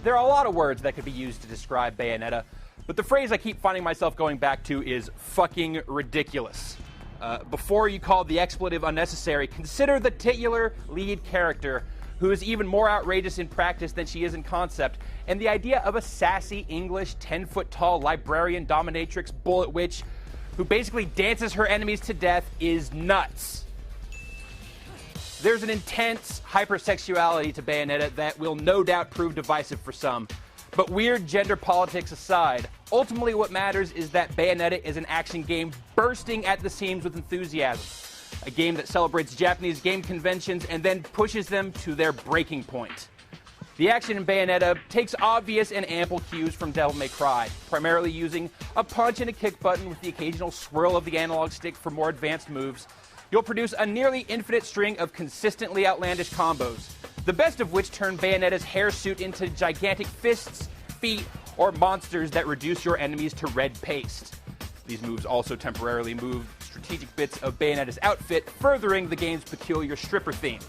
there are a lot of words that could be used to describe Bayonetta, but the phrase I keep finding myself going back to is fucking ridiculous. Before you call the expletive unnecessary, consider the titular lead character, who is even more outrageous in practice than she is in concept, and the idea of a sassy English 10-foot-tall librarian dominatrix bullet witch who basically dances her enemies to death is nuts. There's an intense hypersexuality to Bayonetta that will no doubt prove divisive for some. But weird gender politics aside, ultimately what matters is that Bayonetta is an action game bursting at the seams with enthusiasm. A game that celebrates Japanese game conventions and then pushes them to their breaking point. The action in Bayonetta takes obvious and ample cues from Devil May Cry, primarily using a punch and a kick button with the occasional swirl of the analog stick for more advanced moves. You'll produce a nearly infinite string of consistently outlandish combos, the best of which turn Bayonetta's hairsuit into gigantic fists, feet, or monsters that reduce your enemies to red paste. These moves also temporarily move strategic bits of Bayonetta's outfit, furthering the game's peculiar stripper theme.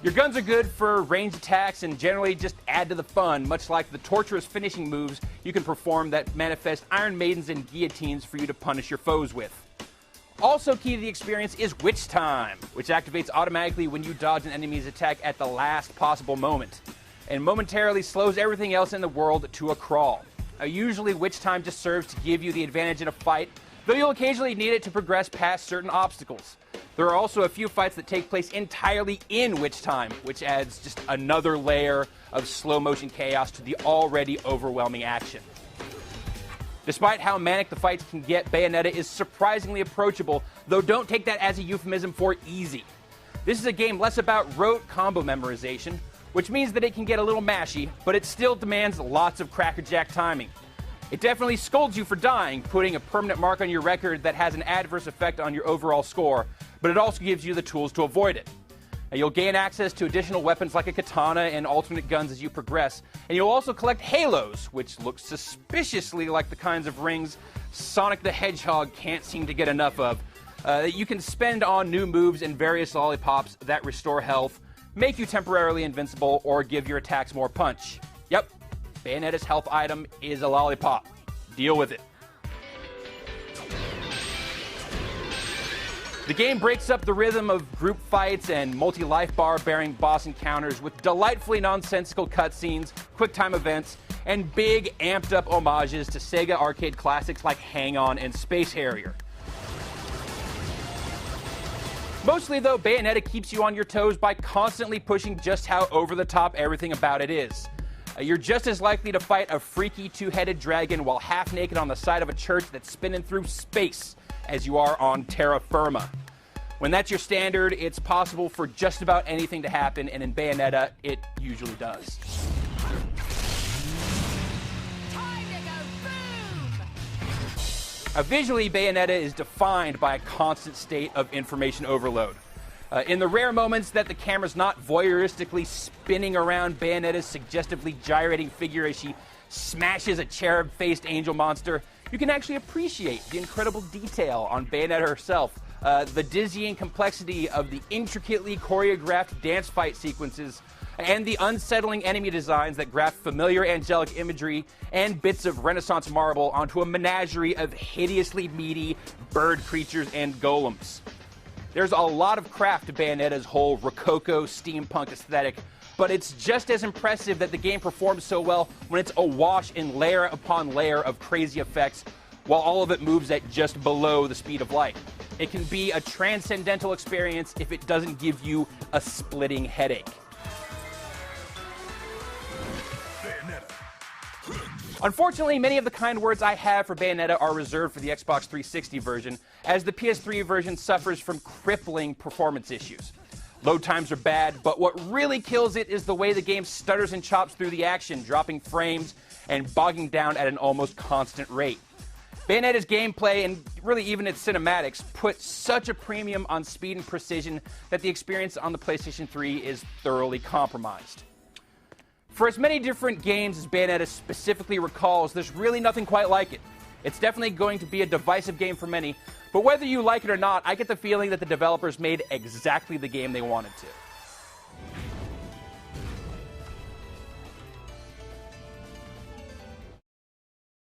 Your guns are good for range attacks and generally just add to the fun, much like the torturous finishing moves you can perform that manifest Iron Maidens and guillotines for you to punish your foes with. Also key to the experience is Witch Time, which activates automatically when you dodge an enemy's attack at the last possible moment, and momentarily slows everything else in the world to a crawl. Usually Witch Time just serves to give you the advantage in a fight, though you'll occasionally need it to progress past certain obstacles. There are also a few fights that take place entirely in Witch Time, which adds just another layer of slow-motion chaos to the already overwhelming action. Despite how manic the fights can get, Bayonetta is surprisingly approachable, though don't take that as a euphemism for easy. This is a game less about rote combo memorization, which means that it can get a little mashy, but it still demands lots of crackerjack timing. It definitely scolds you for dying, putting a permanent mark on your record that has an adverse effect on your overall score, but it also gives you the tools to avoid it. You'll gain access to additional weapons like a katana and alternate guns as you progress, and you'll also collect halos, which look suspiciously like the kinds of rings Sonic the Hedgehog can't seem to get enough of, that you can spend on new moves and various lollipops that restore health, make you temporarily invincible, or give your attacks more punch. Yep, Bayonetta's health item is a lollipop. Deal with it. The game breaks up the rhythm of group fights and multi-life bar-bearing boss encounters with delightfully nonsensical cutscenes, quick-time events, and big, amped-up homages to Sega arcade classics like Hang On and Space Harrier. Mostly, though, Bayonetta keeps you on your toes by constantly pushing just how over-the-top everything about it is. You're just as likely to fight a freaky two-headed dragon while half-naked on the side of a church that's spinning through space as you are on terra firma. When that's your standard, it's possible for just about anything to happen, and in Bayonetta, it usually does. Time to go boom! Visually, Bayonetta is defined by a constant state of information overload. In the rare moments that the camera's not voyeuristically spinning around Bayonetta's suggestively gyrating figure as she smashes a cherub-faced angel monster, you can actually appreciate the incredible detail on Bayonetta herself, the dizzying complexity of the intricately choreographed dance fight sequences, and the unsettling enemy designs that graft familiar angelic imagery and bits of Renaissance marble onto a menagerie of hideously meaty bird creatures and golems. There's a lot of craft to Bayonetta's whole Rococo steampunk aesthetic, but it's just as impressive that the game performs so well when it's awash in layer upon layer of crazy effects, while all of it moves at just below the speed of light. It can be a transcendental experience if it doesn't give you a splitting headache. Unfortunately, many of the kind words I have for Bayonetta are reserved for the Xbox 360 version, as the PS3 version suffers from crippling performance issues. Load times are bad, but what really kills it is the way the game stutters and chops through the action, dropping frames and bogging down at an almost constant rate. Bayonetta's gameplay, and really even its cinematics, put such a premium on speed and precision that the experience on the PlayStation 3 is thoroughly compromised. For as many different games as Bayonetta specifically recalls, there's really nothing quite like it. It's definitely going to be a divisive game for many, but whether you like it or not, I get the feeling that the developers made exactly the game they wanted to.